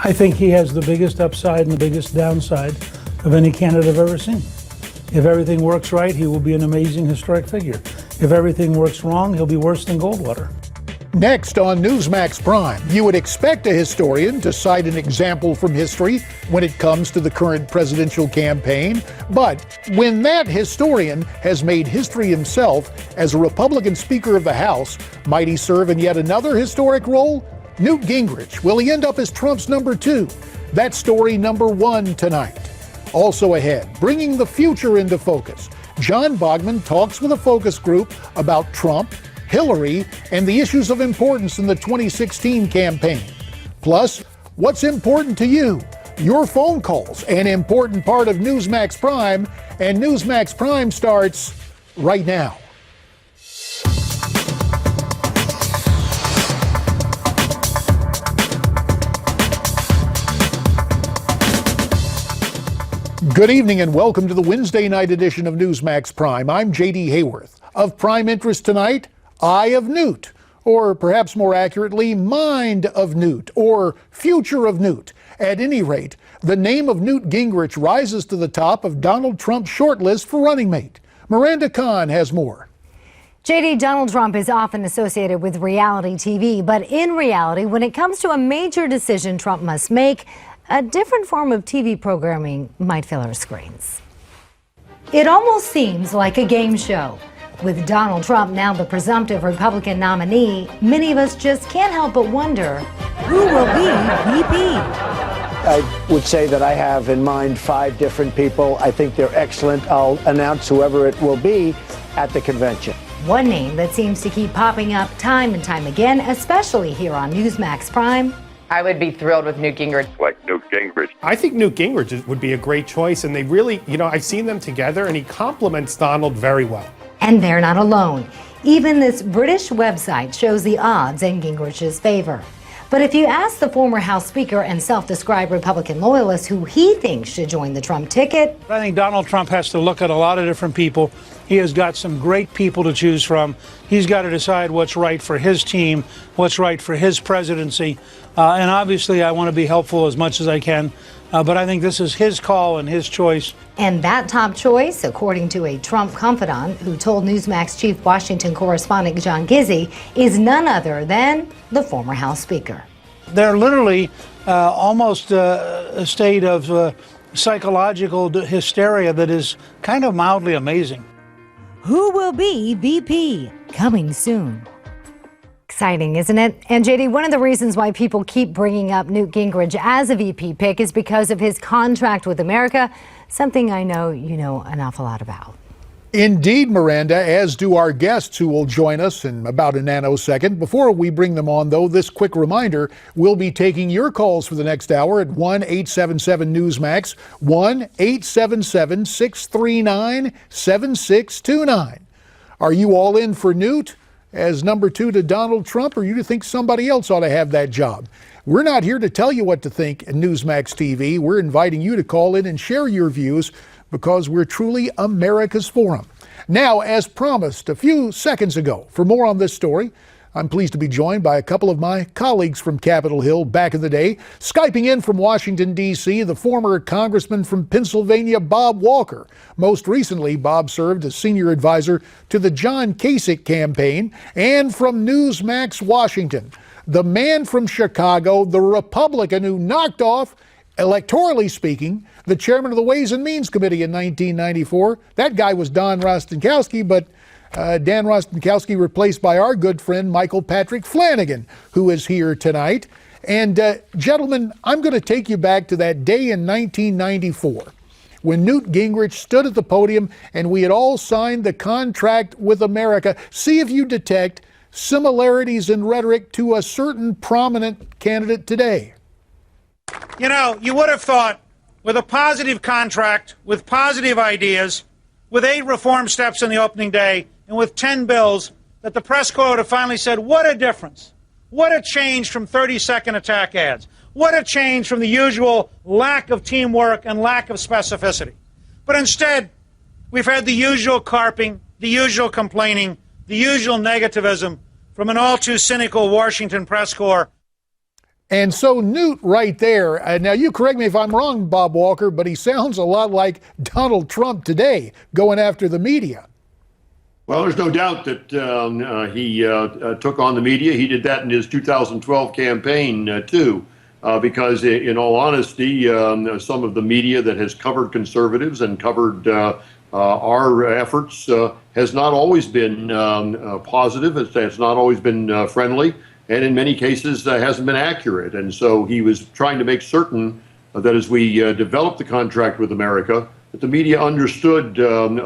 I think he has the biggest upside and the biggest downside of any candidate I've ever seen. If everything works right, he will be an amazing historic figure. If everything works wrong, he'll be worse than Goldwater. Next on Newsmax Prime, you would expect a historian to cite an example from history when it comes to the current presidential campaign. But when that historian has made history himself as a Republican Speaker of the House, might he serve in yet another historic role? Newt Gingrich, will he end up as Trump's number 2? That's story number 1 tonight. Also ahead, bringing the future into focus, John Bogman talks with a focus group about Trump, Hillary, and the issues of importance in the 2016 campaign. Plus, what's important to you? Your phone calls, an important part of Newsmax Prime, and Newsmax Prime starts right now. Good evening and welcome to the Wednesday night edition of Newsmax Prime. I'm J.D. Hayworth. Of prime interest tonight, Eye of Newt, or perhaps more accurately, Mind of Newt, or Future of Newt. At any rate, the name of Newt Gingrich rises to the top of Donald Trump's shortlist for running mate. Miranda Kahn has more. JD, Donald Trump is often associated with reality TV, but in reality, when it comes to a major decision Trump must make, a different form of TV programming might fill our screens. It almost seems like a game show. With Donald Trump now the presumptive Republican nominee, many of us just can't help but wonder, who will be VP? I would say that I have in mind 5 different people. I think they're excellent. I'll announce whoever it will be at the convention. One name that seems to keep popping up time and time again, especially here on Newsmax Prime. I would be thrilled with Newt Gingrich. Like Newt Gingrich. I think Newt Gingrich would be a great choice, and they really, I've seen them together, and he complements Donald very well. And they're not alone. Even this British website shows the odds in Gingrich's favor. But if you ask the former House Speaker and self-described Republican loyalist who he thinks should join the Trump ticket, I think Donald Trump has to look at a lot of different people. He has got some great people to choose from. He's got to decide what's right for his team, what's right for his presidency. And obviously, I want to be helpful as much as I can. But I think this is his call and his choice. And that top choice, according to a Trump confidant who told Newsmax chief Washington correspondent John Kasich, is none other than the former House Speaker. They're literally almost a state of psychological hysteria that is kind of mildly amazing. Who will be VP? Coming soon. Exciting, isn't it? And JD, one of the reasons why people keep bringing up Newt Gingrich as a VP pick is because of his contract with America, something I know you know an awful lot about. Indeed, Miranda, as do our guests who will join us in about a nanosecond. Before we bring them on, though, this quick reminder, we'll be taking your calls for the next hour at 1-877-NEWSMAX, 1-877-639-7629. Are you all in for Newt as number 2 to Donald Trump, or you think somebody else ought to have that job? We're not here to tell you what to think at Newsmax TV. We're inviting you to call in and share your views because we're truly America's forum. Now, as promised a few seconds ago, for more on this story, I'm pleased to be joined by a couple of my colleagues from Capitol Hill back in the day. Skyping in from Washington, D.C., the former congressman from Pennsylvania, Bob Walker. Most recently, Bob served as senior advisor to the John Kasich campaign. And from Newsmax, Washington, the man from Chicago, the Republican who knocked off, electorally speaking, the chairman of the Ways and Means Committee in 1994. That guy was Don Rostenkowski, but Dan Rostenkowski replaced by our good friend Michael Patrick Flanagan, who is here tonight. And gentlemen, I'm going to take you back to that day in 1994 when Newt Gingrich stood at the podium and we had all signed the contract with America. See if you detect similarities in rhetoric to a certain prominent candidate today. You would have thought with a positive contract, with positive ideas, with 8 reform steps in the opening day, and with 10 bills, that the press corps would have finally said, what a difference. What a change from 30-second attack ads. What a change from the usual lack of teamwork and lack of specificity. But instead, we've had the usual carping, the usual complaining, the usual negativism from an all too cynical Washington press corps. And so Newt right there, now you correct me if I'm wrong, Bob Walker, but he sounds a lot like Donald Trump today, going after the media. Well, there's no doubt that he took on the media. He did that in his 2012 campaign, too, because in all honesty, some of the media that has covered conservatives and covered our efforts has not always been positive. It's not always been friendly, and in many cases hasn't been accurate. And so he was trying to make certain that as we developed the contract with America, that the media understood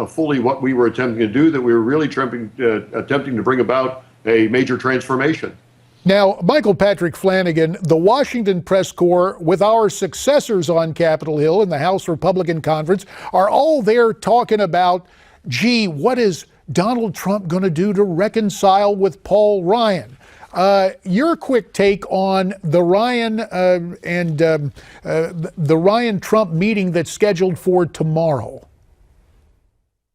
fully what we were attempting to do, that we were really attempting to bring about a major transformation. Now, Michael Patrick Flanagan, the Washington Press Corps, with our successors on Capitol Hill in the House Republican Conference, are all there talking about, gee, what is Donald Trump going to do to reconcile with Paul Ryan? Your quick take on the Ryan the Ryan-Trump meeting that's scheduled for tomorrow.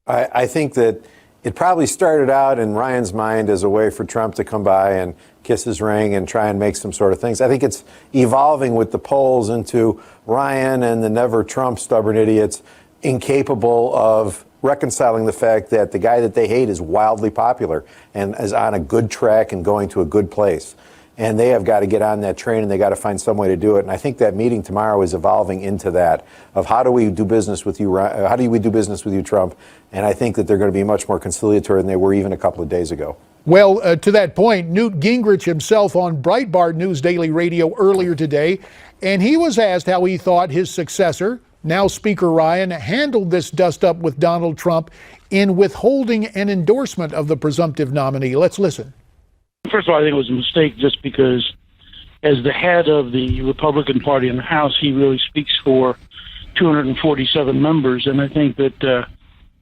I think that it probably started out in Ryan's mind as a way for Trump to come by and kiss his ring and try and make some sort of things. I think it's evolving with the polls into Ryan and the never Trump stubborn idiots incapable of reconciling the fact that the guy that they hate is wildly popular and is on a good track and going to a good place. And they have got to get on that train, and they got to find some way to do it. And I think that meeting tomorrow is evolving into that of how do we do business with you, how do we do business with you, Trump? And I think that they're going to be much more conciliatory than they were even a couple of days ago. Well, to that point, Newt Gingrich himself on Breitbart News Daily Radio earlier today, and he was asked how he thought his successor, now Speaker Ryan, handled this dust-up with Donald Trump in withholding an endorsement of the presumptive nominee. Let's listen. First of all, I think it was a mistake just because as the head of the Republican Party in the House, he really speaks for 247 members, and I think that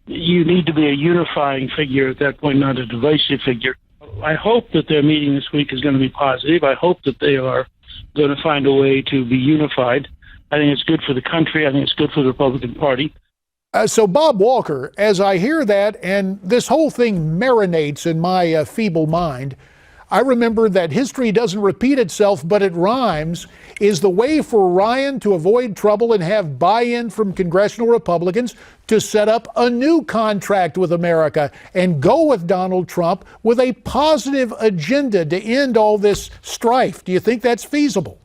you need to be a unifying figure at that point, not a divisive figure. I hope that their meeting this week is going to be positive. I hope that they are going to find a way to be unified. I think it's good for the country. I think it's good for the Republican Party. So, Bob Walker, as I hear that, and this whole thing marinates in my feeble mind, I remember that history doesn't repeat itself, but it rhymes, is the way for Ryan to avoid trouble and have buy-in from congressional Republicans to set up a new contract with America and go with Donald Trump with a positive agenda to end all this strife. Do you think that's feasible?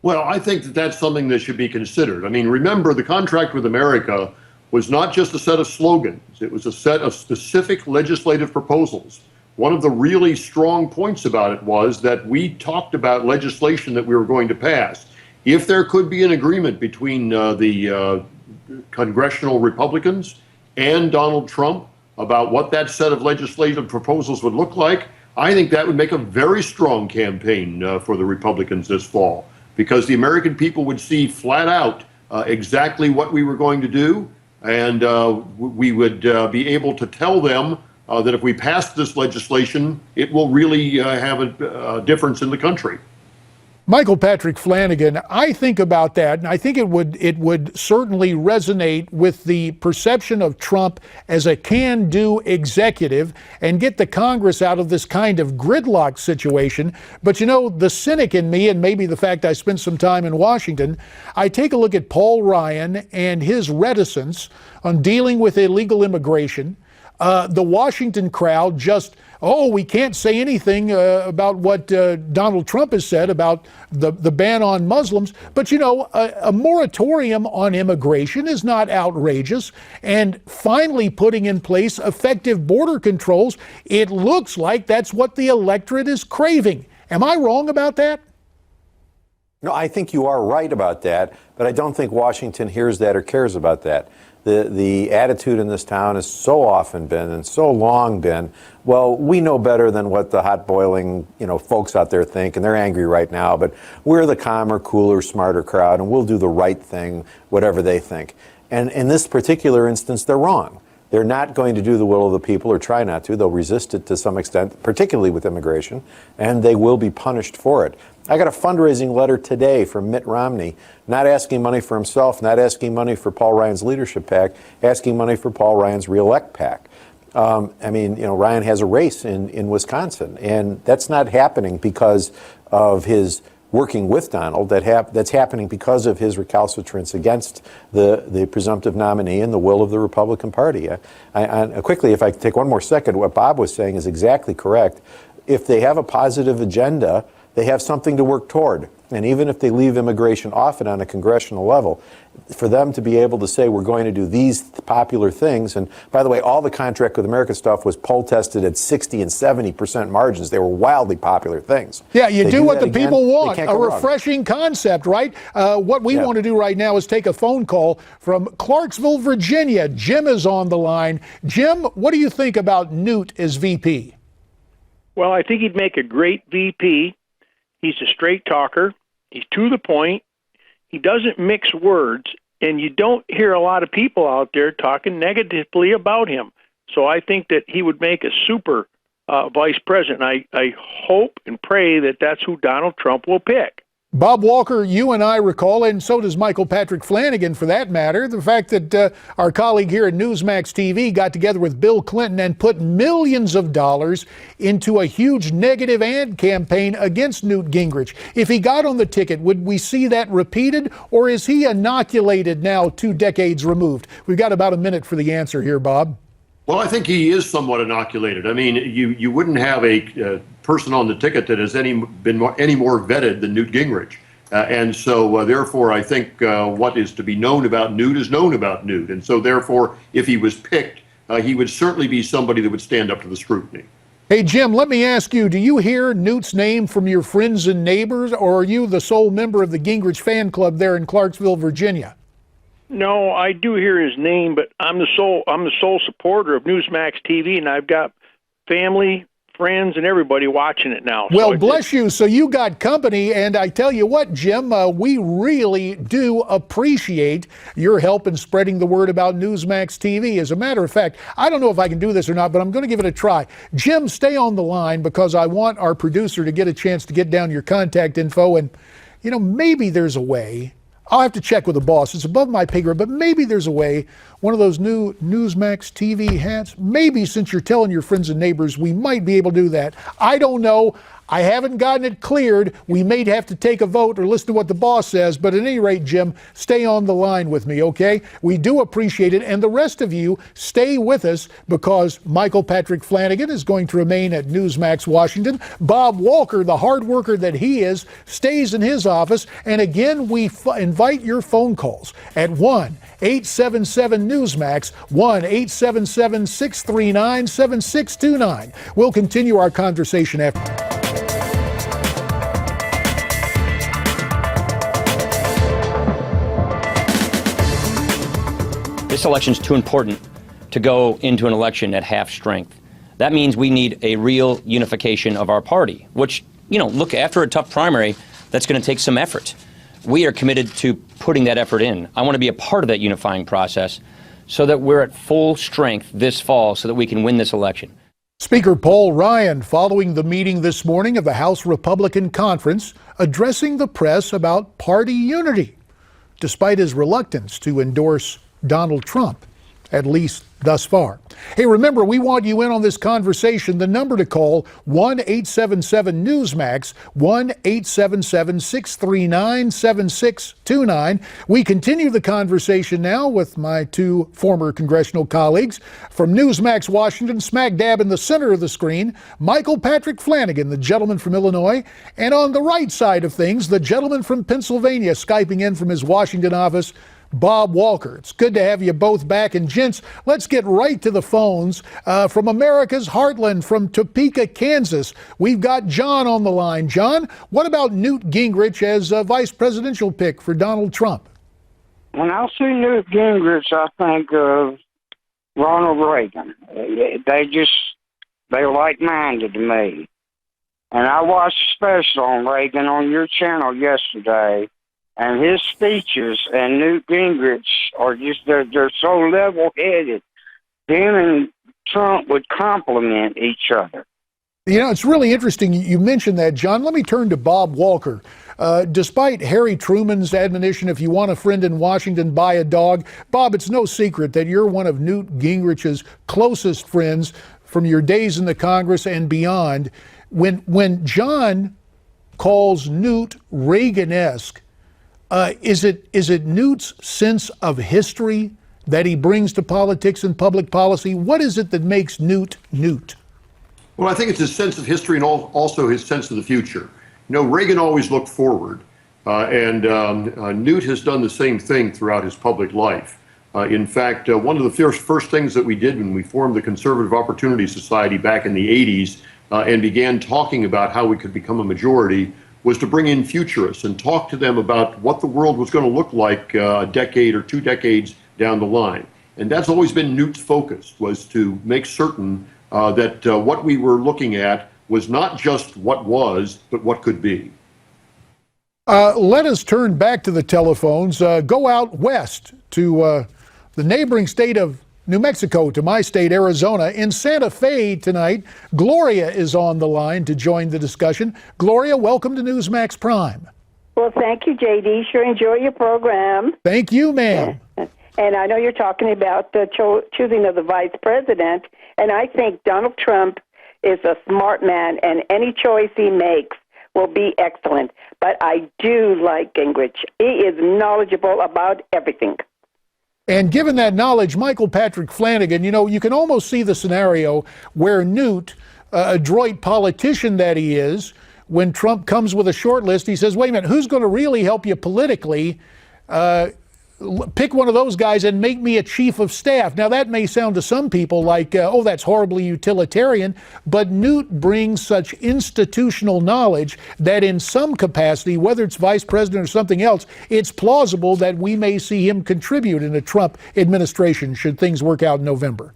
Well, I think that that's something that should be considered. I mean, remember, the contract with America was not just a set of slogans. It was a set of specific legislative proposals. One of the really strong points about it was that we talked about legislation that we were going to pass. If there could be an agreement between the congressional Republicans and Donald Trump about what that set of legislative proposals would look like, I think that would make a very strong campaign for the Republicans this fall, because the American people would see flat out exactly what we were going to do, and we would be able to tell them that if we pass this legislation, it will really have a difference in the country. Michael Patrick Flanagan, I think about that, and I think it would certainly resonate with the perception of Trump as a can-do executive and get the Congress out of this kind of gridlock situation. But you know, the cynic in me, and maybe the fact I spent some time in Washington, I take a look at Paul Ryan and his reticence on dealing with illegal immigration. The Washington crowd just, we can't say anything about what Donald Trump has said about the ban on Muslims. But, you know, a moratorium on immigration is not outrageous. And finally putting in place effective border controls, it looks like that's what the electorate is craving. Am I wrong about that? No, I think you are right about that, but I don't think Washington hears that or cares about that. The attitude in this town has so often been and so long been, well, we know better than what the hot boiling, folks out there think, and they're angry right now, but we're the calmer, cooler, smarter crowd, and we'll do the right thing, whatever they think. And in this particular instance, they're wrong. They're not going to do the will of the people, or try not to. They'll resist it to some extent, particularly with immigration, and they will be punished for it. I got a fundraising letter today from Mitt Romney, not asking money for himself, not asking money for Paul Ryan's leadership PAC, asking money for Paul Ryan's reelect PAC. Ryan has a race in Wisconsin, and that's not happening because of his working with Donald that's happening because of his recalcitrance against the presumptive nominee and the will of the Republican Party. Quickly, if I could take one more second, what Bob was saying is exactly correct. If they have a positive agenda, they have something to work toward. And even if they leave immigration off it on a congressional level, for them to be able to say we're going to do these popular things, and by the way, all the Contract with America stuff was poll tested at 60 and 70% margins. They were wildly popular things. Yeah, you do what the again, people want, a wrong. refreshing concept, right? What we want to do right now is take a phone call from Clarksville, Virginia. Jim is on the line. Jim, what do you think about Newt as VP? Well, I think he'd make a great VP. He's a straight talker. He's to the point. He doesn't mix words, and you don't hear a lot of people out there talking negatively about him. So I think that he would make a super vice president. I hope and pray that that's who Donald Trump will pick. Bob Walker, you and I recall, and so does Michael Patrick Flanagan for that matter, the fact that our colleague here at Newsmax TV got together with Bill Clinton and put millions of dollars into a huge negative ad campaign against Newt Gingrich. If he got on the ticket, would we see that repeated, or is he inoculated now 2 decades removed? We've got about a minute for the answer here, Bob. Well, I think he is somewhat inoculated. I mean, you wouldn't have a person on the ticket that has been any more vetted than Newt Gingrich. And so, therefore, I think what is to be known about Newt is known about Newt. And so, therefore, if he was picked, he would certainly be somebody that would stand up to the scrutiny. Hey, Jim, let me ask you, do you hear Newt's name from your friends and neighbors, or are you the sole member of the Gingrich fan club there in Clarksville, Virginia? No, I do hear his name, but I'm the sole supporter of Newsmax TV, and I've got family, friends, and everybody watching it now. Well, bless you. So you got company, and I tell you what, Jim, we really do appreciate your help in spreading the word about Newsmax TV. As a matter of fact, I don't know if I can do this or not, but I'm going to give it a try. Jim, stay on the line because I want our producer to get a chance to get down your contact info, and, you know, maybe there's a way. I'll have to check with the boss. It's above my pay grade, but maybe there's a way. One of those new Newsmax TV hats. Maybe since you're telling your friends and neighbors, we might be able to do that. I don't know. I haven't gotten it cleared. We may have to take a vote or listen to what the boss says. But at any rate, Jim, stay on the line with me, okay? We do appreciate it. And the rest of you, stay with us because Michael Patrick Flanagan is going to remain at Newsmax Washington. Bob Walker, the hard worker that he is, stays in his office. And again, we invite your phone calls at 1-877-NEWSMAX, 1-877-639-7629. We'll continue our conversation after. This election's too important to go into an election at half strength. That means we need a real unification of our party, which, you know, look, after a tough primary, that's going to take some effort. We are committed to putting that effort in. I want to be a part of that unifying process so that we're at full strength this fall so that we can win this election. Speaker Paul Ryan, following the meeting this morning of the House Republican Conference, addressing the press about party unity, despite his reluctance to endorse Donald Trump, at least thus far. Hey, remember, we want you in on this conversation. The number to call, 1-877-NEWSMAX, 1-877-639-7629. We continue the conversation now with my two former congressional colleagues. From Newsmax Washington, smack dab in the center of the screen, Michael Patrick Flanagan, the gentleman from Illinois. And on the right side of things, the gentleman from Pennsylvania, Skyping in from his Washington office, Bob Walker. It's good to have you both back. And gents, let's get right to the phones. From America's heartland, from Topeka, Kansas, we've got John on the line. John, what about Newt Gingrich as a vice presidential pick for Donald Trump? When I see Newt Gingrich, I think of Ronald Reagan. They're like-minded to me. And I watched a special on Reagan on your channel yesterday. And his speeches and Newt Gingrich are just, they're so level-headed. Him and Trump would complement each other. You know, it's really interesting you mentioned that, John. Let me turn to Bob Walker. Despite Harry Truman's admonition, if you want a friend in Washington, buy a dog. Bob, it's no secret that you're one of Newt Gingrich's closest friends from your days in the Congress and beyond. When John calls Newt Reagan-esque. Is it Newt's sense of history that he brings to politics and public policy? What is it that makes Newt Newt? Well, I think it's his sense of history and also his sense of the future. You know, Reagan always looked forward, and Newt has done the same thing throughout his public life. In fact, one of the first things that we did when we formed the Conservative Opportunity Society back in the 80s and began talking about how we could become a majority was to bring in futurists and talk to them about what the world was going to look like a decade or 2 decades down the line. And that's always been Newt's focus, was to make certain that what we were looking at was not just what was, but what could be. Let us turn back to the telephones. Go out west to the neighboring state of New Mexico, to my state, Arizona. In Santa Fe tonight, Gloria is on the line to join the discussion. Gloria, welcome to Newsmax Prime. Well, thank you, JD. Sure enjoy your program. Thank you, ma'am. And I know you're talking about the choosing of the vice president, and I think Donald Trump is a smart man, and any choice he makes will be excellent. But I do like Gingrich. He is knowledgeable about everything. And given that knowledge, Michael Patrick Flanagan, you know, you can almost see the scenario where Newt, a adroit politician that he is, when Trump comes with a short list, he says, wait a minute, who's going to really help you politically? Pick one of those guys and make me a chief of staff. Now, that may sound to some people like, oh, that's horribly utilitarian, but Newt brings such institutional knowledge that in some capacity, whether it's vice president or something else, it's plausible that we may see him contribute in a Trump administration should things work out in November.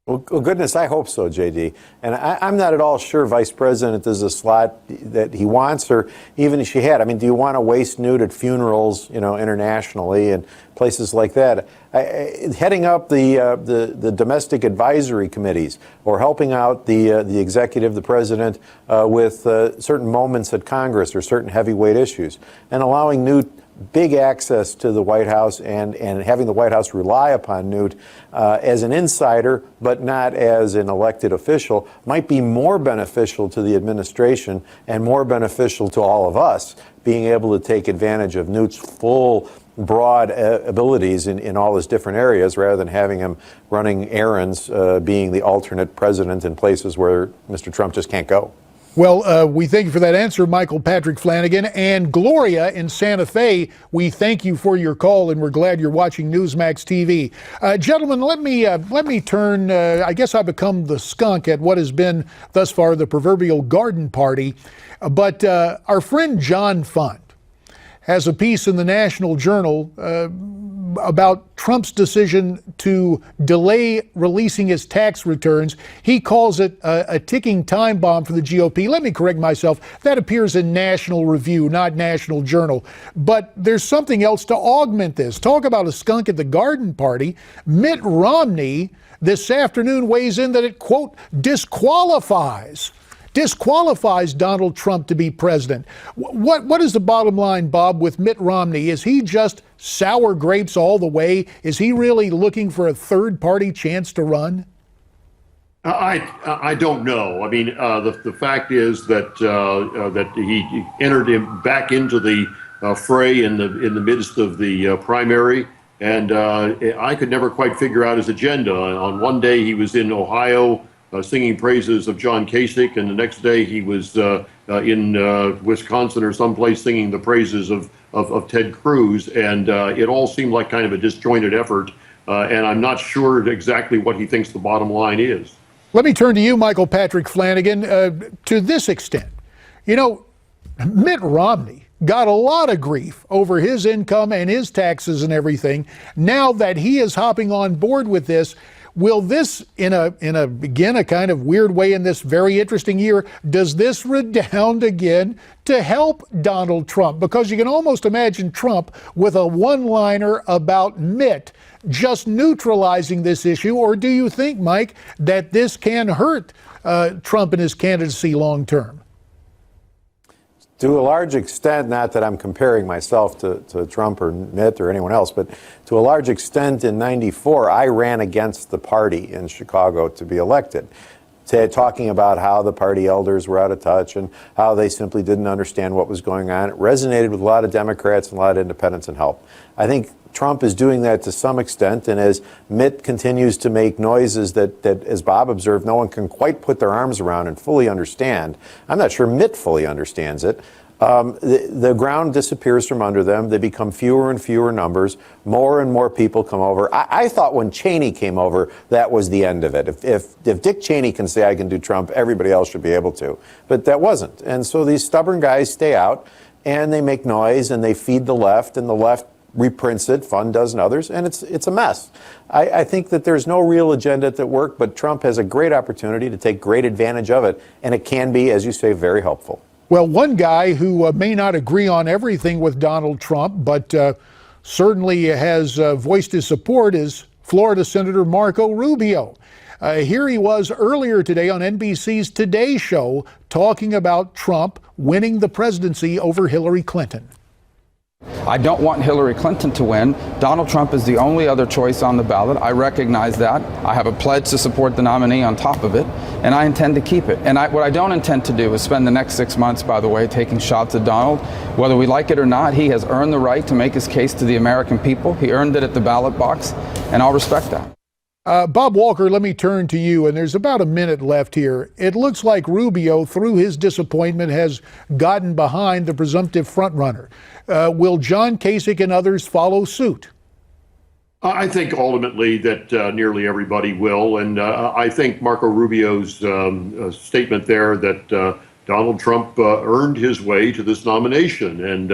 Well, goodness, I hope so, JD. And I'm not at all sure vice president is a slot that he wants, or even if she had. I mean, do you want to waste Newt at funerals, you know, internationally and places like that? Heading up the domestic advisory committees, or helping out the executive, the president, with certain moments at Congress or certain heavyweight issues, and allowing Newt big access to the White House and having the White House rely upon Newt as an insider, but not as an elected official, might be more beneficial to the administration and more beneficial to all of us, being able to take advantage of Newt's full, broad abilities in all his different areas, rather than having him running errands, being the alternate president in places where Mr. Trump just can't go. Well, we thank you for that answer, Michael Patrick Flanagan. And Gloria in Santa Fe, we thank you for your call, and we're glad you're watching Newsmax TV. Gentlemen, let me turn, I guess I become the skunk at what has been thus far the proverbial garden party. But our friend John Fund has a piece in the National Journal about Trump's decision to delay releasing his tax returns. He calls it a ticking time bomb for the GOP. Let me correct myself. That appears in National Review, not National Journal. But there's something else to augment this. Talk about a skunk at the garden party. Mitt Romney this afternoon weighs in that it, quote, disqualifies Donald Trump to be president. What is the bottom line, Bob, with Mitt Romney? Is he just sour grapes all the way? Is he really looking for a third-party chance to run? I don't know. I mean, the fact is that that he entered him back into the fray in the midst of the primary, and I could never quite figure out his agenda. On one day he was in Ohio, singing praises of John Kasich, and the next day he was in Wisconsin or someplace singing the praises of Ted Cruz, and it all seemed like kind of a disjointed effort, and I'm not sure exactly what he thinks the bottom line is. Let me turn to you, Michael Patrick Flanagan. To this extent, you know, Mitt Romney got a lot of grief over his income and his taxes and everything. Now that he is hopping on board with this, will this, in a kind of weird way in this very interesting year, does this redound again to help Donald Trump? Because you can almost imagine Trump with a one-liner about Mitt just neutralizing this issue. Or do you think, Mike, that this can hurt Trump and his candidacy long term? To a large extent, not that I'm comparing myself to Trump or Mitt or anyone else, but to a large extent in '94, I ran against the party in Chicago to be elected. talking about how the party elders were out of touch and how they simply didn't understand what was going on. It resonated with a lot of Democrats and a lot of independents and help. I think Trump is doing that to some extent, and as Mitt continues to make noises that, as Bob observed, no one can quite put their arms around and fully understand. I'm not sure Mitt fully understands it. The ground disappears from under them. They become fewer and fewer numbers. More and more people come over. I thought when Cheney came over, that was the end of it. If Dick Cheney can say I can do Trump, everybody else should be able to. But that wasn't. And so these stubborn guys stay out, and they make noise, and they feed the left, and the left reprints it, Fun does and others, and it's a mess. I think that there's no real agenda at work, but Trump has a great opportunity to take great advantage of it, and it can be, as you say, very helpful. Well, one guy who may not agree on everything with Donald Trump, but certainly has voiced his support is Florida Senator Marco Rubio. Here he was earlier today on NBC's Today Show talking about Trump winning the presidency over Hillary Clinton. I don't want Hillary Clinton to win. Donald Trump is the only other choice on the ballot. I recognize that. I have a pledge to support the nominee on top of it, and I intend to keep it. And what I don't intend to do is spend the next 6 months, by the way, taking shots at Donald. Whether we like it or not, he has earned the right to make his case to the American people. He earned it at the ballot box, and I'll respect that. Bob Walker, let me turn to you, and there's about a minute left here. It looks like Rubio, through his disappointment, has gotten behind the presumptive frontrunner. Will John Kasich and others follow suit? I think ultimately that nearly everybody will, and I think Marco Rubio's statement there that Donald Trump earned his way to this nomination, and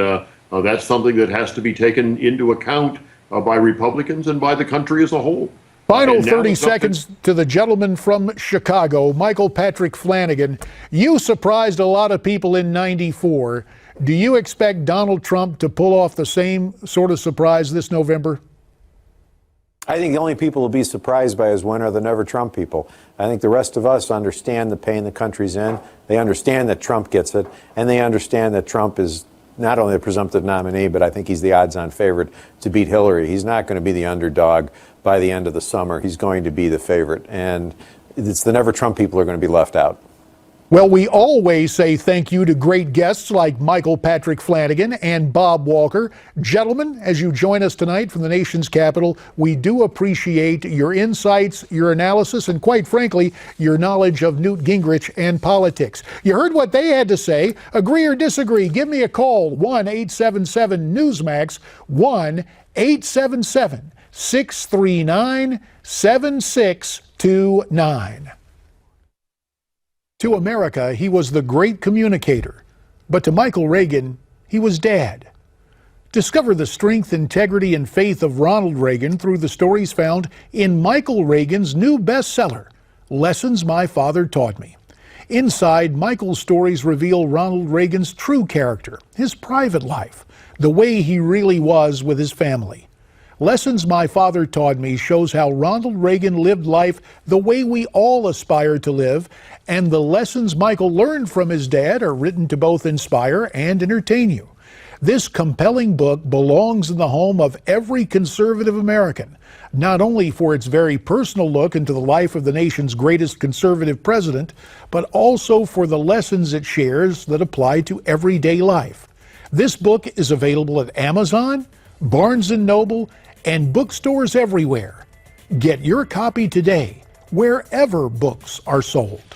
that's something that has to be taken into account by Republicans and by the country as a whole. Final 30 seconds to the gentleman from Chicago, Michael Patrick Flanagan. You surprised a lot of people in '94. Do you expect Donald Trump to pull off the same sort of surprise this November? I think the only people who will be surprised by his win are the Never Trump people. I think the rest of us understand the pain the country's in. They understand that Trump gets it, and they understand that Trump is not only a presumptive nominee, but I think he's the odds-on favorite to beat Hillary. He's not going to be the underdog by the end of the summer. He's going to be the favorite, and it's the Never Trump people who are going to be left out. Well, we always say thank you to great guests like Michael Patrick Flanagan and Bob Walker. Gentlemen, as you join us tonight from the nation's capital, we do appreciate your insights, your analysis, and quite frankly, your knowledge of Newt Gingrich and politics. You heard what they had to say. Agree or disagree? Give me a call, 1-877-NEWSMAX, 1-877-639-7629. To America, he was the great communicator, but to Michael Reagan, he was Dad. Discover the strength, integrity, and faith of Ronald Reagan through the stories found in Michael Reagan's new bestseller, Lessons My Father Taught Me. Inside, Michael's stories reveal Ronald Reagan's true character, his private life, the way he really was with his family. Lessons My Father Taught Me shows how Ronald Reagan lived life the way we all aspire to live, and the lessons Michael learned from his dad are written to both inspire and entertain you. This compelling book belongs in the home of every conservative American, not only for its very personal look into the life of the nation's greatest conservative president, but also for the lessons it shares that apply to everyday life. This book is available at Amazon, Barnes & Noble, and bookstores everywhere. Get your copy today, wherever books are sold.